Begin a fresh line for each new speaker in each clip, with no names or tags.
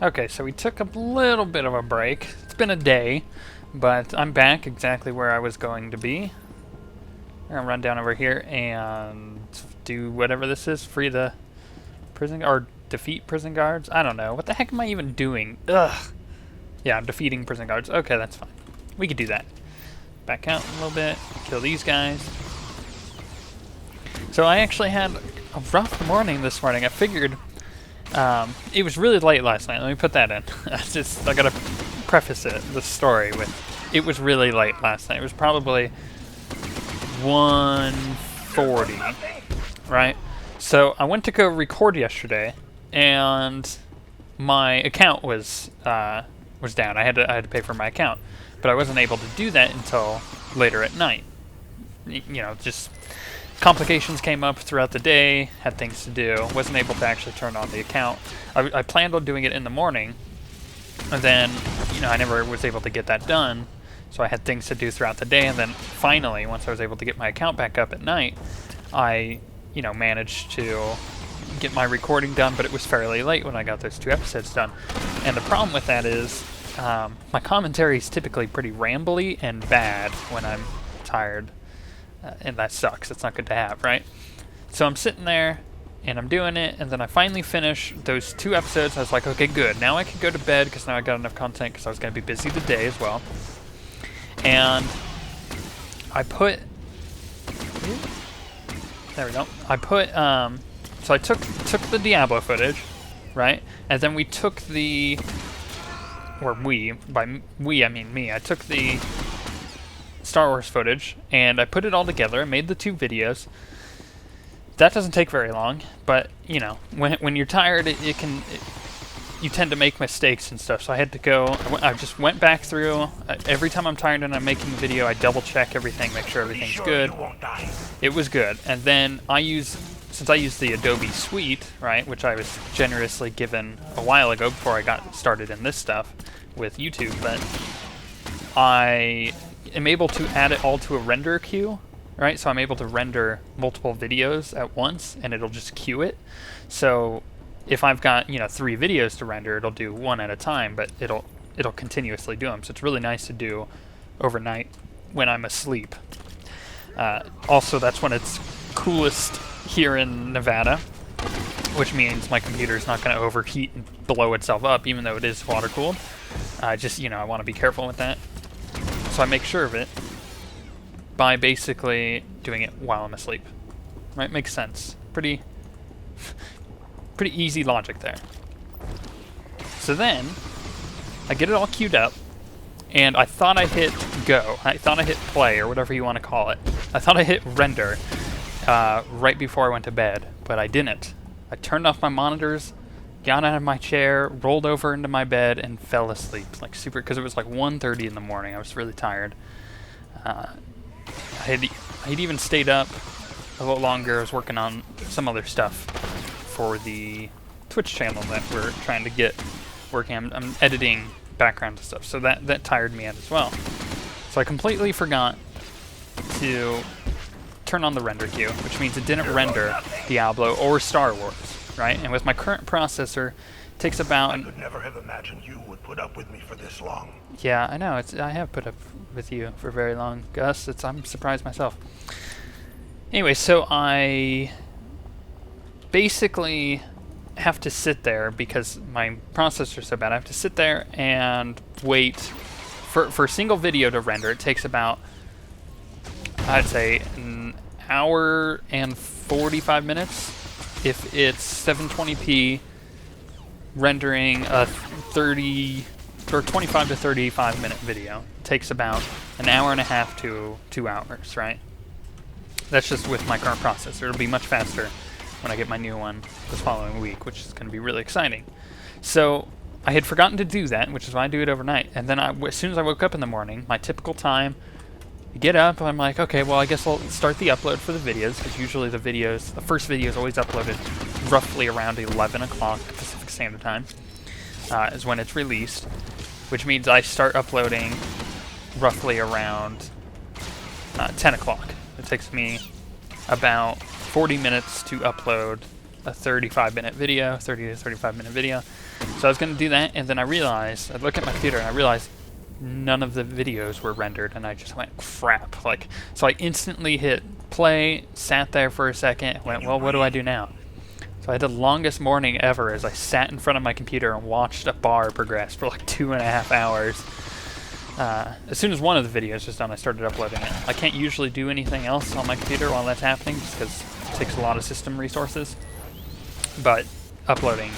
Okay, so we took a little bit of a break. It's been a day, but I'm back exactly where I was going to be. I'm gonna run down over here and do whatever this is. Free the prison, or defeat prison guards? I don't know. What the heck am I even doing? Ugh. Yeah, I'm defeating prison guards. Okay, that's fine. We could do that. Back out a little bit. Kill these guys. So I actually had a rough morning this morning. I figured it was really late last night. Let me put that in. I gotta preface the story with it was really late last night. It was probably 1:40, right? So I went to go record yesterday, and my account was down. I had to pay for my account, but I wasn't able to do that until later at night. You know, just complications came up throughout the day. Had things to do. Wasn't able to actually turn on the account. I planned on doing it in the morning, and then I never was able to get that done. So I had things to do throughout the day, and then finally, once I was able to get my account back up at night, I managed to get my recording done, but it was fairly late when I got those 2 episodes done. And the problem with that is my commentary is typically pretty rambly and bad when I'm tired, and that sucks. It's not good to have, right? So I'm sitting there, and I'm doing it, and then I finally finish those 2 episodes. I was like, okay, good. Now I can go to bed, because now I got enough content, because I was going to be busy the day as well. And I put... There we go. I put, so I took the Diablo footage, right? And then we took by we I mean me, I took the Star Wars footage, and I put it all together. I made the 2 videos. That doesn't take very long, but, when you're tired, you tend to make mistakes and stuff, so I had to go, I just went back through, every time I'm tired and I'm making a video, I double check everything, make sure everything's good. It was good, and then since I use the Adobe Suite, right, which I was generously given a while ago before I got started in this stuff with YouTube, but I am able to add it all to a render queue, right, so I'm able to render multiple videos at once, and it'll just queue it, so if I've got 3 videos to render, it'll do 1 at a time, but it'll continuously do them. So it's really nice to do overnight when I'm asleep. Also, that's when it's coolest here in Nevada, which means my computer's not going to overheat and blow itself up, even though it is water cooled. I want to be careful with that. So I make sure of it by basically doing it while I'm asleep. Right? Makes sense. Pretty easy logic there. So then, I get it all queued up, and I thought I hit go. I thought I hit play, or whatever you want to call it. I thought I hit render right before I went to bed, but I didn't. I turned off my monitors, got out of my chair, rolled over into my bed, and fell asleep. Like because it was like 1:30 in the morning. I was really tired. I had even stayed up a little longer. I was working on some other stuff for the Twitch channel that we're trying to get working. I'm editing background and stuff, so that tired me out as well. So I completely forgot to turn on the render queue, which means it didn't render Diablo or Star Wars, right? And with my current processor, it takes about...
I could never have imagined you would put up with me for this long.
Yeah, I know. I have put up with you for very long, Gus. I'm surprised myself. Anyway, so I basically have to sit there because my processor's so bad. I have to sit there and wait for a single video to render. It takes about, I'd say, an hour and 45 minutes if it's 720p rendering a 30 or 25 to 35 minute video. It takes about an hour and a half to 2 hours, right? That's just with my current processor. It'll be much faster when I get my new one this following week, which is going to be really exciting. So I had forgotten to do that, which is why I do it overnight. And then as soon as I woke up in the morning, my typical time, I get up, I'm like, okay, well, I guess I'll start the upload for the videos, because usually the first video is always uploaded roughly around 11 o'clock Pacific Standard Time, is when it's released, which means I start uploading roughly around 10 o'clock. It takes me about 40 minutes to upload a 35-minute video, 30 to 35-minute video. So I was going to do that, and then I realized, I look at my computer and I realized none of the videos were rendered, and I just went, crap. Like, so I instantly hit play, sat there for a second, and went, well, what do I do now? So I had the longest morning ever as I sat in front of my computer and watched a bar progress for like 2.5 hours. As soon as one of the videos was done, I started uploading it. I can't usually do anything else on my computer while that's happening, just because it takes a lot of system resources. But uploading,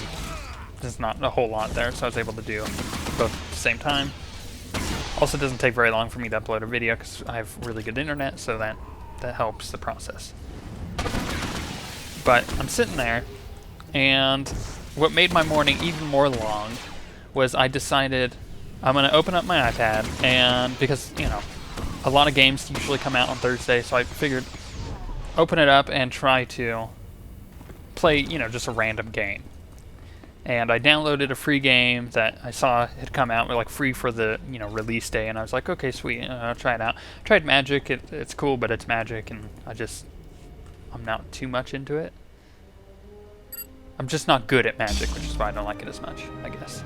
there's not a whole lot there, so I was able to do both at the same time. Also, it doesn't take very long for me to upload a video because I have really good internet, so that helps the process. But I'm sitting there, and what made my morning even more long was I decided I'm going to open up my iPad, and because, you know, a lot of games usually come out on Thursday, so I figured open it up and try to play, you know, just a random game. And I downloaded a free game that I saw had come out, like free for the, you know, release day, and I was like, okay, sweet, I'll try it out. Tried Magic, it's cool, but it's Magic, and I'm not too much into it. I'm just not good at Magic, which is why I don't like it as much, I guess.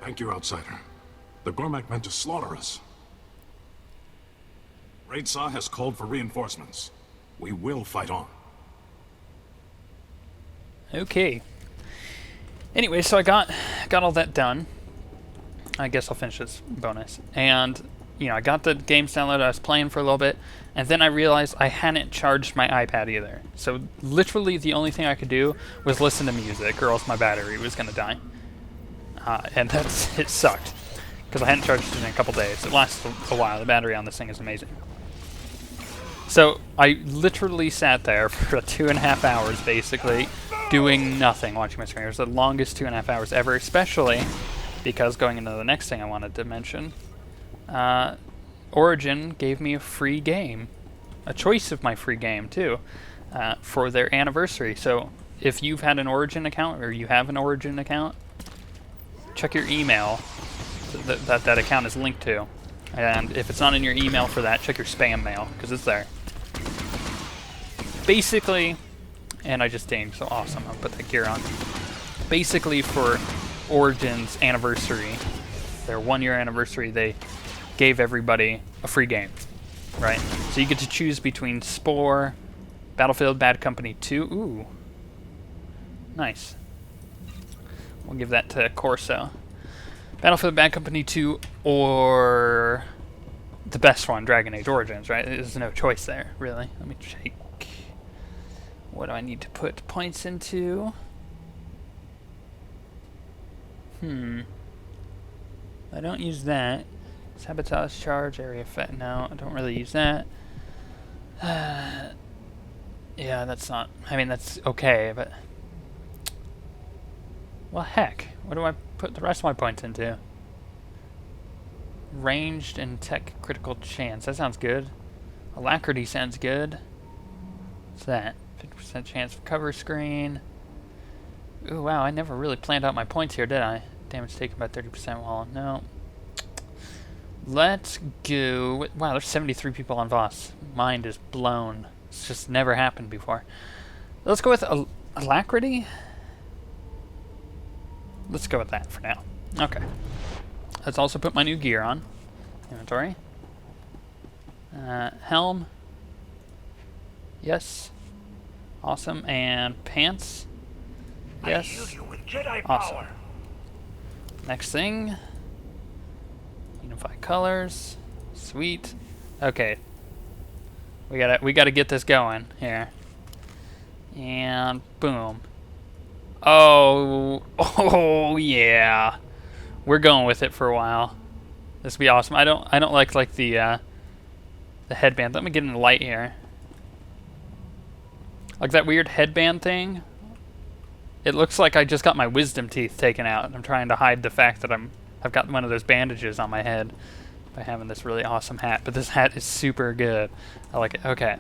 Thank you, Outsider. The Gormak meant to slaughter us. Raidsaw has called for reinforcements. We will fight on.
Okay. Anyway, so I got all that done. I guess I'll finish this bonus. And, you know, I got the games downloaded, I was playing for a little bit, and then I realized I hadn't charged my iPad either. So literally the only thing I could do was listen to music, or else my battery was going to die. And it sucked, because I hadn't charged it in a couple days. It lasts a while. The battery on this thing is amazing. So I literally sat there for 2.5 hours, basically, doing nothing, watching my screen. It was the longest 2.5 hours ever, especially because going into the next thing I wanted to mention, Origin gave me a free game, a choice of my free game too, for their anniversary. So if you've had an Origin account, or you have an Origin account, check your email that account is linked to. And if it's not in your email for that, check your spam mail, because it's there. Basically, and I just dinged, so awesome, I'll put that gear on. Basically, for Origin's anniversary, their 1-year anniversary, they gave everybody a free game, right? So you get to choose between Spore, Battlefield Bad Company 2, ooh, nice. We'll give that to Corso. Battlefield Bad Company 2, or the best one, Dragon Age Origins, right? There's no choice there, really. Let me check. What do I need to put points into? I don't use that. Sabotage, charge, area effect. No, I don't really use that. Yeah, that's not... I mean, that's okay, but... Well, heck. What do I put the rest of my points into? Ranged and tech critical chance. That sounds good. Alacrity sounds good. What's that? 50% chance for cover screen. Ooh, wow, I never really planned out my points here, did I? Damage taken by 30% while... No. Let's go... Wow, there's 73 people on Voss. Mind is blown. It's just never happened before. Let's go with Alacrity. Let's go with that for now. Okay. Let's also put my new gear on. Inventory. Helm. Yes. Awesome. And pants. Yes.
I shield you with Jedi
awesome.
power.
Next thing. Unify colors. Sweet. Okay. We gotta get this going here. And boom. Oh yeah. We're going with it for a while. This will be awesome. I don't like the headband. Let me get in the light here. Like that weird headband thing. It looks like I just got my wisdom teeth taken out. I'm trying to hide the fact that I've got one of those bandages on my head by having this really awesome hat. But this hat is super good. I like it. Okay.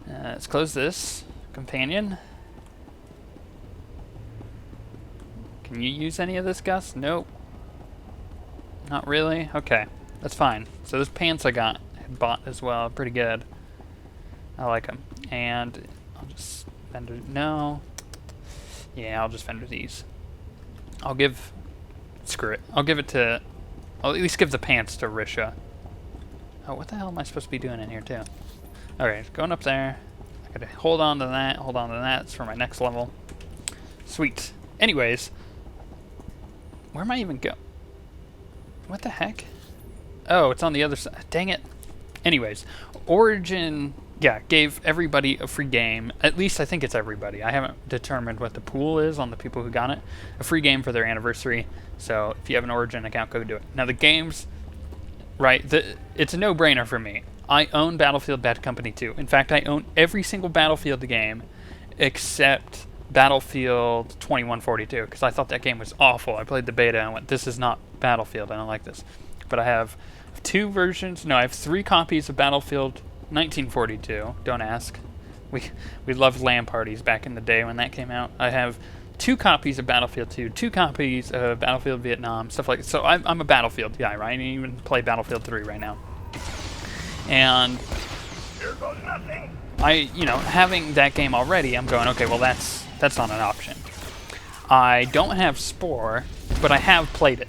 Let's close this. Companion. Can you use any of this, Gus? Nope. Not really? Okay. That's fine. So those pants I had bought as well. Pretty good. I like them. And I'll just vendor... No. Yeah, I'll just vendor these. I'll give... Screw it. I'll give it to... I'll at least give the pants to Risha. Oh, what the hell am I supposed to be doing in here, too? Alright, going up there. I gotta hold on to that, hold on to that. It's for my next level. Sweet. Anyways. Where am I even go? What the heck? Oh, it's on the other side. Dang it. Anyways. Origin, yeah, gave everybody a free game. At least I think it's everybody. I haven't determined what the pool is on the people who got it. A free game for their anniversary. So if you have an Origin account, go do it. Now the games, right, it's a no-brainer for me. I own Battlefield Bad Company 2. In fact, I own every single Battlefield game except Battlefield 2142 because I thought that game was awful. I played the beta and went, this is not Battlefield. I don't like this. But I have 2 versions. No, I have 3 copies of Battlefield 1942. Don't ask. We loved LAN parties back in the day when that came out. I have 2 copies of Battlefield 2, 2 copies of Battlefield Vietnam, stuff like that. So I'm a Battlefield guy, right? I didn't even play Battlefield 3 right now. And
Here goes nothing.
having that game already, I'm going, okay, well that's not an option. I don't have Spore, but I have played it,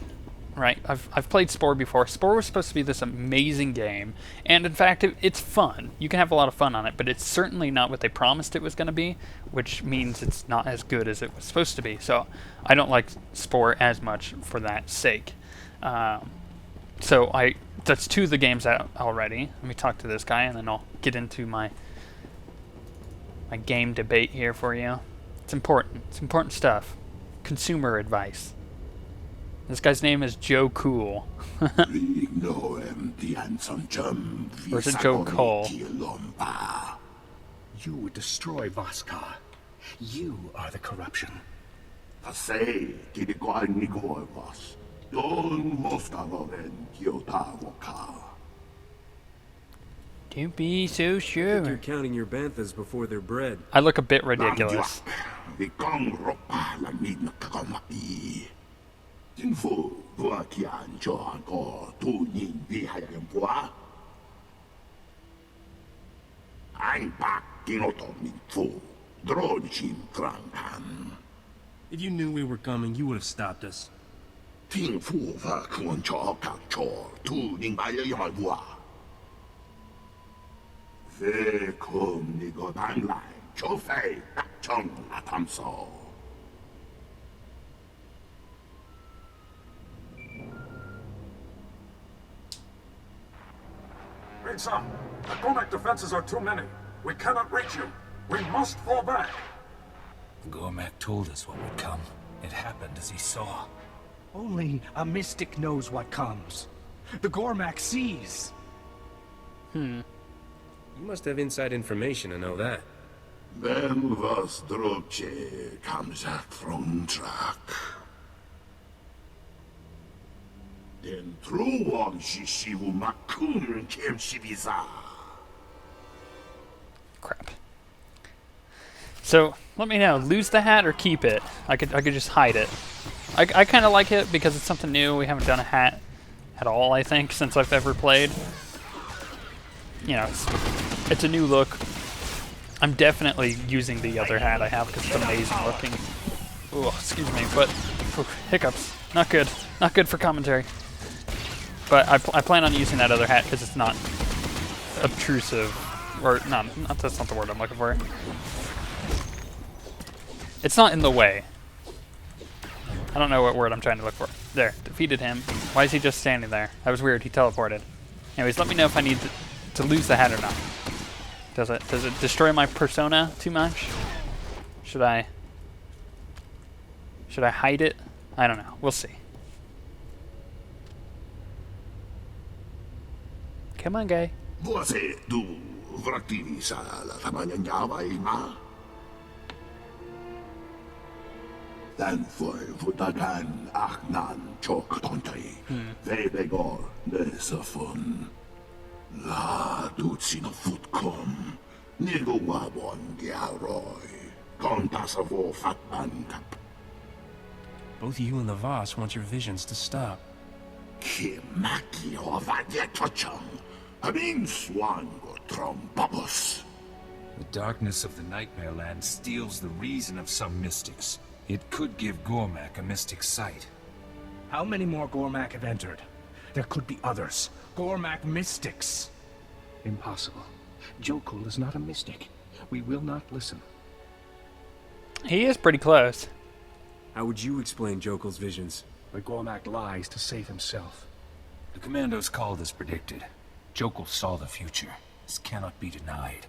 right? I've played Spore before. Spore was supposed to be this amazing game, and in fact, it's fun. You can have a lot of fun on it, but it's certainly not what they promised it was going to be, which means it's not as good as it was supposed to be. So I don't like Spore as much for that sake. So that's 2 of the games out already. Let me talk to this guy, and then I'll get into my game debate here for you. It's important. It's important stuff. Consumer advice. This guy's name is Joe Cool. Or is it Joe Cole?
You would destroy Voskar. You are the corruption.
Don't be so
You're
sure.
counting your banthas before they're bred.
I look a bit ridiculous.
If you knew we were coming, you would have stopped us.
Read some. The Gormak defenses are too many. We cannot reach you. We must fall back.
Gormak told us what would come. It happened as he saw.
Only a mystic knows what comes. The Gormak sees.
You must have inside information to know that.
Ben was droche kamzat from track. Den truwag shishivu makun kem shibiza.
Crap. So let me know. Lose the hat or keep it. I could just hide it. I kind of like it because it's something new. We haven't done a hat at all, I think, since I've ever played. It's a new look. I'm definitely using the other hat I have because it's amazing looking. Oh, excuse me, but hiccups. Not good. Not good for commentary. But I plan on using that other hat because it's not obtrusive, or that's not the word I'm looking for. It's not in the way. I don't know what word I'm trying to look for. There, defeated him. Why is he just standing there? That was weird. He teleported. Anyways, let me know if I need to lose the hat or not. Does it destroy my persona too much? Should I hide it? I don't know. We'll see. Come on, guy.
Vuose du vrativi sa la tamanyawa ima. Dan foi vutagan achnan chok tontei. Vebegor nesafun. La dutsino futkom. Nigo wabon giaroi. Kontasavo fatban kap.
Both you and the Voss want your visions to stop.
Kimaki ovadya tochong. Amin swan go trombabos.
The darkness of the Nightmare Land steals the reason of some mystics. It could give Gormak a mystic sight.
How many more Gormak have entered? There could be others. Gormak mystics. Impossible. Jokul is not a mystic. We will not listen.
He is pretty close.
How would you explain Jokul's visions?
The Gormak lies to save himself.
The commandos called as predicted. Jokul saw the future. This cannot be denied.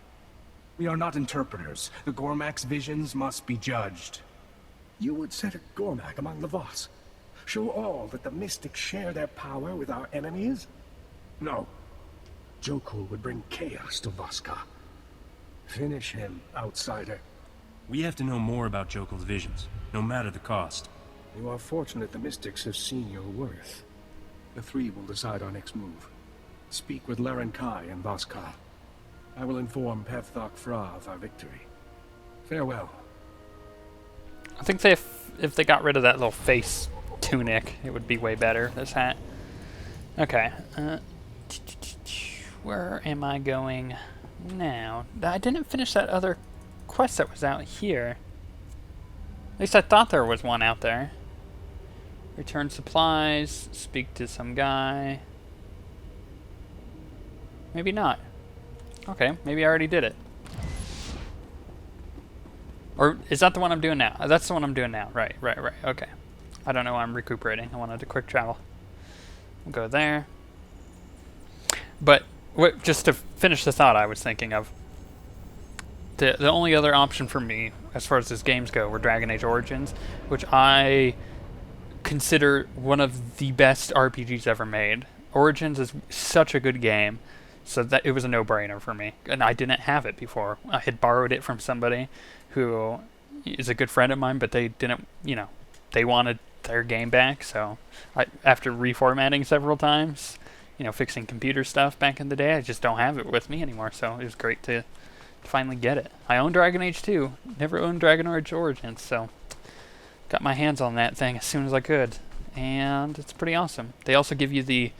We are not interpreters. The Gormak's visions must be judged. You would set a Gormak among the Voss. Show all that the mystics share their power with our enemies? No. Jokul would bring chaos to Voska. Finish him, outsider.
We have to know more about Jokul's visions, no matter the cost.
You are fortunate the mystics have seen your worth. The three will decide our next move. Speak with Laren Kai and Voska. I will inform Pevthok Fra of our victory. Farewell.
I think if they got rid of that little face tunic, it would be way better, this hat. Okay. Where am I going now? I didn't finish that other quest that was out here. At least I thought there was one out there. Return supplies, speak to some guy. Maybe not. Okay, maybe I already did it. Or is that the one I'm doing now? That's the one I'm doing now. Right. Okay. I don't know why I'm recuperating. I wanted to quick travel. We'll go there. But just to finish the thought I was thinking of, the only other option for me, as far as these games go, were Dragon Age Origins, which I consider one of the best RPGs ever made. Origins is such a good game, so that it was a no-brainer for me. And I didn't have it before. I had borrowed it from somebody who is a good friend of mine, but they didn't, they wanted their game back, so after reformatting several times, fixing computer stuff back in the day, I just don't have it with me anymore, so it was great to finally get it. I own Dragon Age 2, never owned Dragon Age Origins, so got my hands on that thing as soon as I could, and it's pretty awesome. They also give you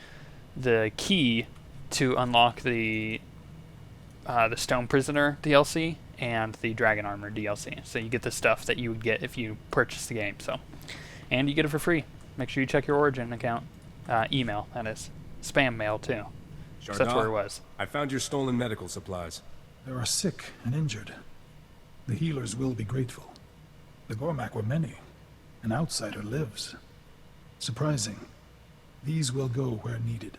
the key to unlock the Stone Prisoner DLC and the Dragon Armor DLC, so you get the stuff that you would get if you purchase the game, and you get it for free. Make sure you check your Origin account. Email, that is. Spam mail, too. So that's where it was.
I found your stolen medical supplies.
There are sick and injured. The healers will be grateful. The Gormak were many. An outsider lives. Surprising. These will go where needed.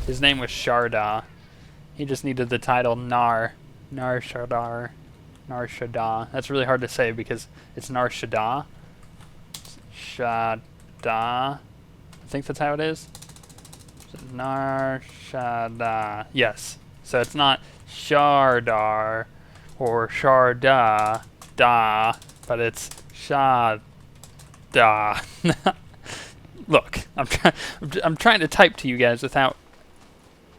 His name was Sharda. He just needed the title Nar Shadar. Nar Shadda. That's really hard to say because it's Nar Shadda. Shadda. I think that's how it is. Nar Shadda. Yes. So it's not Shardar or Sharda, but it's Shadda. Look, I'm trying to type to you guys without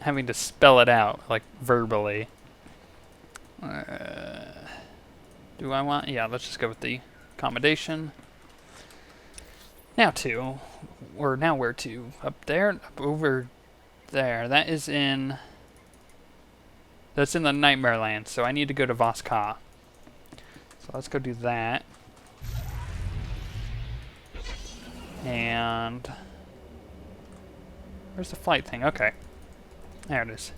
having to spell it out, like verbally. Do I want? Yeah, let's just go with the accommodation. Now to, or now where to? Up there, up over there. That's in the Nightmare Land, so I need to go to Voska. So let's go do that. And where's the flight thing? Okay. There it is.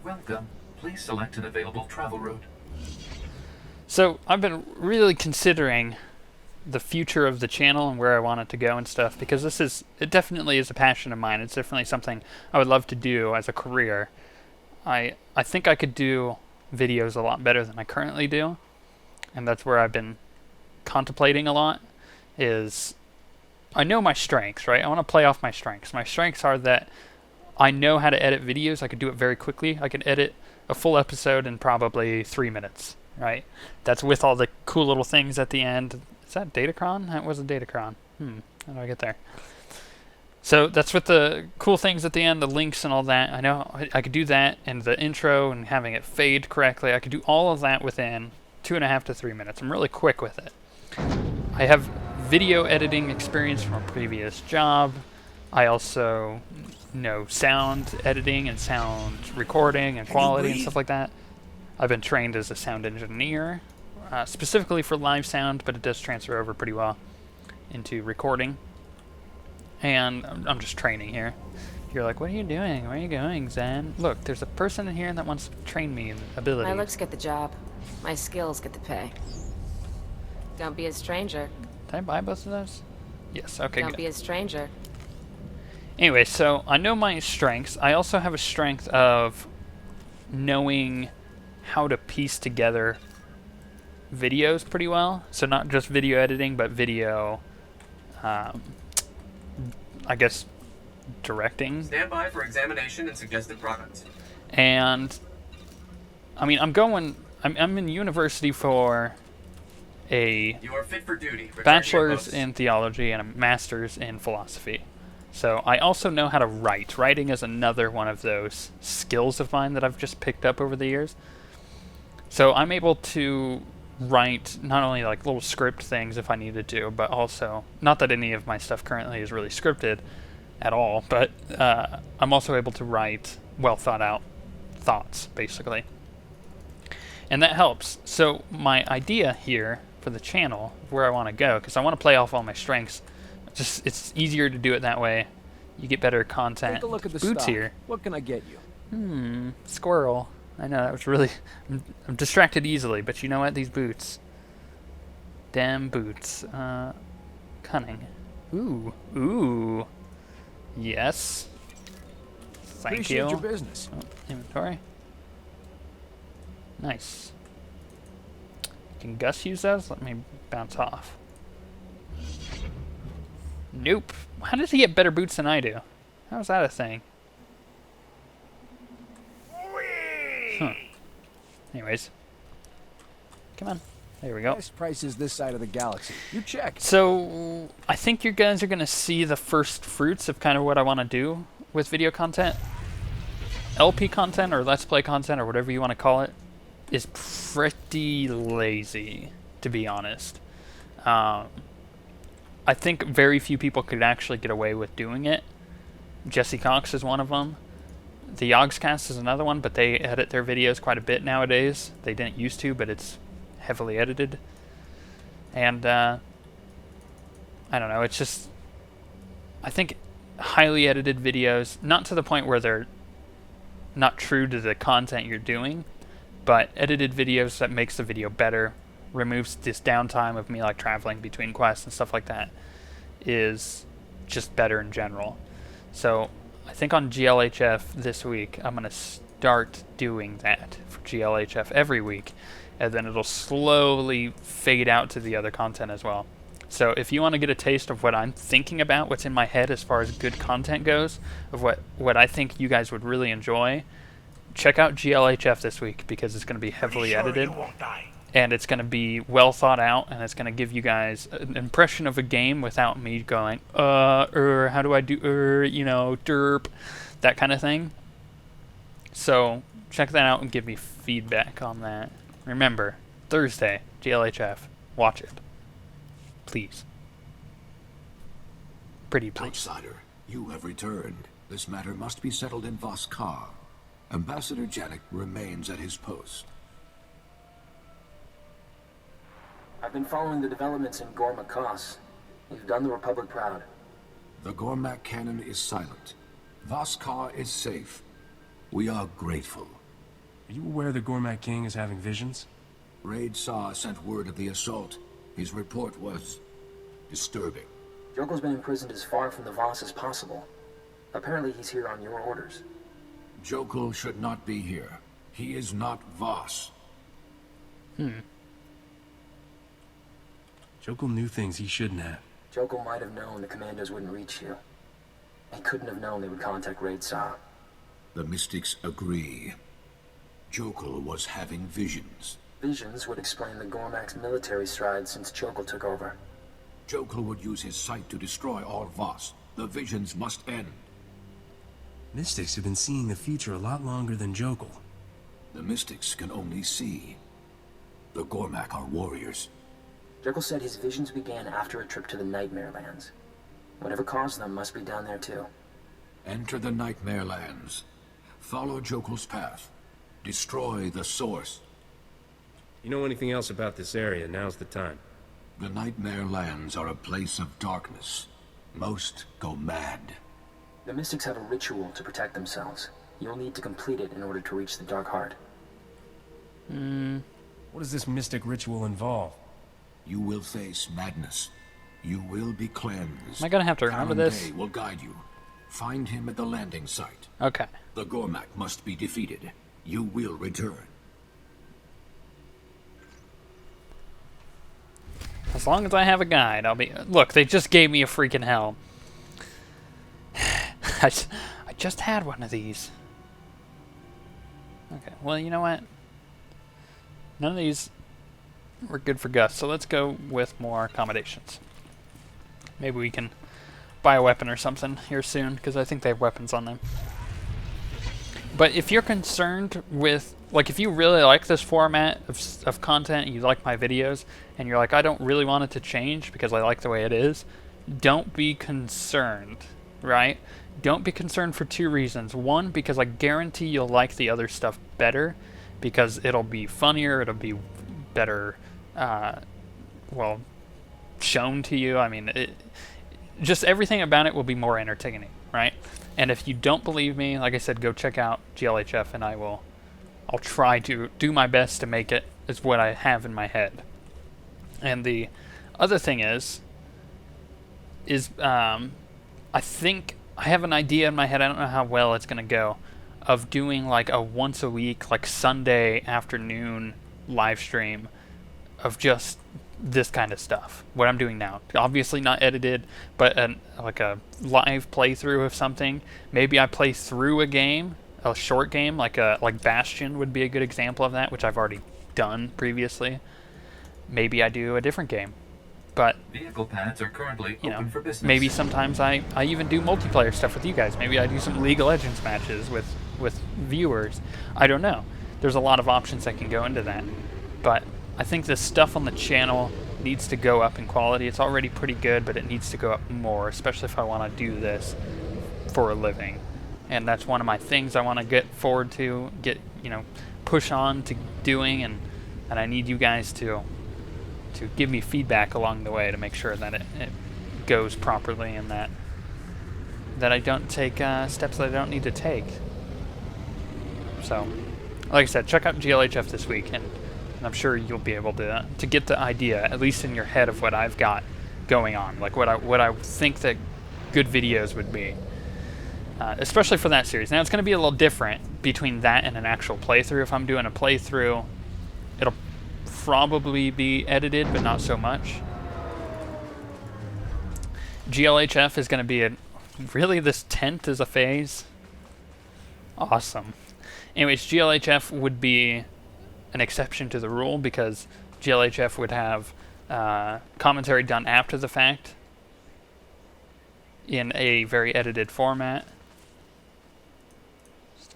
Welcome. Please select an available travel route.
So I've been really considering the future of the channel and where I want it to go and stuff, because it definitely is a passion of mine. It's definitely something I would love to do as a career. I think I could do videos a lot better than I currently do, and that's where I've been contemplating a lot. Is I know my strengths, right? I want to play off my strengths. My strengths are that I know how to edit videos. I could do it very quickly. I can edit a full episode in probably 3 minutes, right? That's with all the cool little things at the end. Is that Datacron? That was a Datacron. How do I get there? So that's with the cool things at the end, the links and all that. I know I could do that, and the intro and having it fade correctly. I could do all of that within 2.5 to 3 minutes. I'm really quick with it. I have video editing experience from a previous job. I also know sound editing and sound recording and quality and stuff like that. I've been trained as a sound engineer, specifically for live sound, but it does transfer over pretty well into recording. And I'm just training here. You're like, what are you doing? Where are you going, Zen? Look, there's a person in here that wants to train me in abilities.
My looks get the job. My skills get the pay. Don't be a stranger.
Did I buy both of those? Yes, okay,
Don't
good.
be a stranger.
Anyway, so I know my strengths. I also have a strength of knowing how to piece together videos pretty well. So not just video editing, but video, I guess, directing.
Stand by for examination and suggested products.
And, I mean, I'm in university for a
You are fit for duty. Return to your
bachelor's
posts.
in theology and a master's in philosophy. So I also know how to write. Writing is another one of those skills of mine that I've just picked up over the years. So I'm able to write not only like little script things if I needed to, but also, not that any of my stuff currently is really scripted at all, but I'm also able to write well thought out thoughts, basically. And that helps. So my idea here for the channel, where I want to go, because I want to play off all my strengths, just it's easier to do it that way. You get better content.
Take a look at the
Boots
stock.
here.
What can I get you?
Squirrel. I know, that was really... I'm distracted easily, but you know what? These boots. Damn boots. Cunning. Ooh. Yes. Thank
Appreciate
you.
your business.
Oh, inventory. Nice. Can Gus use those? Let me bounce off. Nope. How does he get better boots than I do? How's that a thing? Huh. Anyways. Come on. There we go.
Best prices this side of the galaxy. You check.
So, I think you guys are going to see the first fruits of kind of what I want to do with video content. LP content, or Let's Play content, or whatever you want to call it, is pretty lazy, to be honest. I think very few people could actually get away with doing it. Jesse Cox is one of them. The Yogscast is another one, but they edit their videos quite a bit nowadays. They didn't used to, but it's heavily edited. And, I don't know, it's just... I think highly edited videos, not to the point where they're not true to the content you're doing, but edited videos that makes the video better, removes this downtime of me like traveling between quests and stuff like that, is just better in general. So I think on GLHF this week I'm going to start doing that for GLHF every week, and then it'll slowly fade out to the other content as well. So if you want to get a taste of what I'm thinking about, what's in my head as far as good content goes, of what I think you guys would really enjoy, check out GLHF this week, because it's going to be heavily edited. And it's going to be well thought out, and it's going to give you guys an impression of a game without me going, how do I do, derp, that kind of thing. So, check that out and give me feedback on that. Remember, Thursday, GLHF, watch it. Please. Pretty please.
Outsider, you have returned. This matter must be settled in Voskar. Ambassador Janik remains at his post.
I've been following the developments in Gormakos. You've done the Republic proud.
The Gormak cannon is silent. Voskar is safe. We are grateful.
Are you aware the Gormak King is having visions?
Raid Saw sent word of the assault. His report was disturbing.
Jokel's been imprisoned as far from the Voss as possible. Apparently he's here on your orders.
Jokel should not be here. He is not Voss.
Jokel knew things he shouldn't have.
Jokel might have known the commandos wouldn't reach you. He couldn't have known they would contact Raid Saw.
The Mystics agree. Jokel was having visions.
Visions would explain the Gormak's military strides since Jokel took over.
Jokel would use his sight to destroy all Voss. The visions must end.
Mystics have been seeing the future a lot longer than Jokel.
The Mystics can only see. The Gormak are warriors.
Jokel said his visions began after a trip to the Nightmare Lands. Whatever caused them must be down there too.
Enter the Nightmare Lands. Follow Jokel's path. Destroy the source.
You know anything else about this area, now's the time.
The Nightmare Lands are a place of darkness. Most go mad.
The Mystics have a ritual to protect themselves. You'll need to complete it in order to reach the Dark Heart.
What does this mystic ritual involve?
You will face madness. You will be cleansed.
Am I gonna have to remember this?
Day will guide you. Find him at the landing site.
Okay.
The Gormak must be defeated. You will return.
As long as I have a guide, I'll be... Look, they just gave me a freaking helm. I just had one of these. Okay, well, you know what? None of these were good for Gus, so let's go with more accommodations. Maybe we can buy a weapon or something here soon, because I think they have weapons on them. But if you're concerned with... Like, if you really like this format of content, you like my videos, and you're like, I don't really want it to change because I like the way it is, don't be concerned, right? Don't be concerned for two reasons. One, because I guarantee you'll like the other stuff better, because it'll be funnier, it'll be better, well, shown to you. I mean, just everything about it will be more entertaining, right? And if you don't believe me, like I said, go check out GLHF, and I'll try to do my best to make it as what I have in my head. And the other thing is I think I have an idea in my head, I don't know how well it's going to go, of doing like a once a week, like Sunday afternoon live stream of just this kind of stuff. What I'm doing now. Obviously not edited, but like a live playthrough of something. Maybe I play through a game, a short game, like Bastion would be a good example of that, which I've already done previously. Maybe I do a different game. But
vehicle pads are currently open for business.
Maybe sometimes I even do multiplayer stuff with you guys. Maybe I do some League of Legends matches with viewers. I don't know. There's a lot of options that can go into that. But I think the stuff on the channel needs to go up in quality. It's already pretty good, but it needs to go up more, especially if I want to do this for a living. And that's one of my things I want to get forward to, push on to doing, and I need you guys to give me feedback along the way to make sure that it goes properly, and that I don't take steps that I don't need to take. So, like I said, check out GLHF this week, and I'm sure you'll be able to get the idea, at least in your head, of what I've got going on, like what I think that good videos would be. Especially for that series. Now, it's going to be a little different between that and an actual playthrough. If I'm doing a playthrough, it'll probably be edited, but not so much. GLHF is going to be really, this tent is a phase. Awesome. Anyways, GLHF would be an exception to the rule, because GLHF would have commentary done after the fact in a very edited format.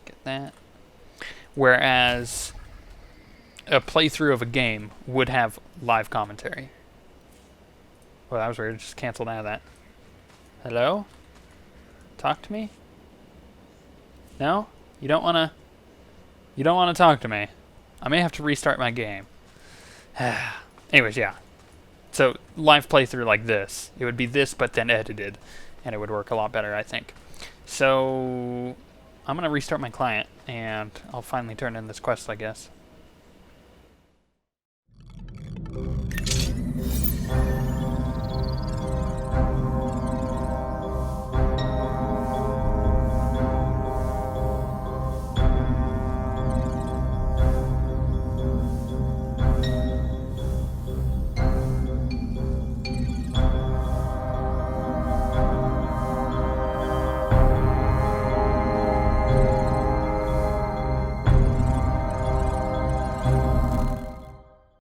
Get that. Whereas a playthrough of a game would have live commentary. Well, that was weird. Just canceled out of that. Hello? Talk to me? No? You don't want to talk to me. I may have to restart my game. Anyways, yeah. So, live playthrough like this. It would be this, but then edited. And it would work a lot better, I think. So, I'm going to restart my client, and I'll finally turn in this quest, I guess.